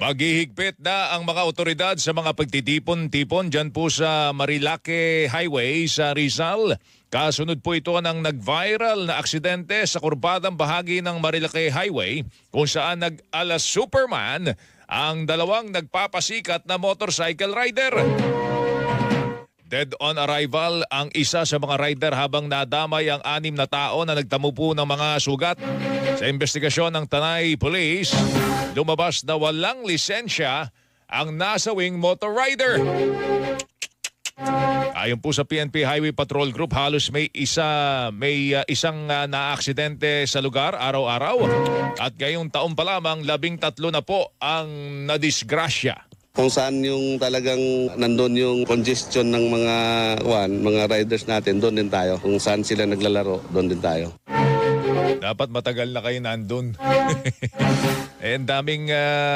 Maghihigpit na ang mga otoridad sa mga pagtitipon-tipon dyan po sa Marilake Highway sa Rizal. Kasunod po ito ng nag-viral na aksidente sa kurbadang bahagi ng Marilake Highway kung saan nag-ala Superman ang dalawang nagpapasikat na motorcycle rider. Dead on arrival ang isa sa mga rider habang nadamay ang 6 na tao na nagtamo po ng mga sugat. Sa investigasyon ng Tanay Police, lumabas na walang lisensya ang nasawing motor rider. Ayon po sa PNP Highway Patrol Group, halos may isang naaksidente sa lugar araw-araw. At ngayong taon pa lamang 13 na po ang nadisgrasya. Kung saan yung talagang nandun yung congestion ng mga riders natin, doon din tayo. Kung saan sila naglalaro, doon din tayo. Dapat matagal na kayo nandun. Daming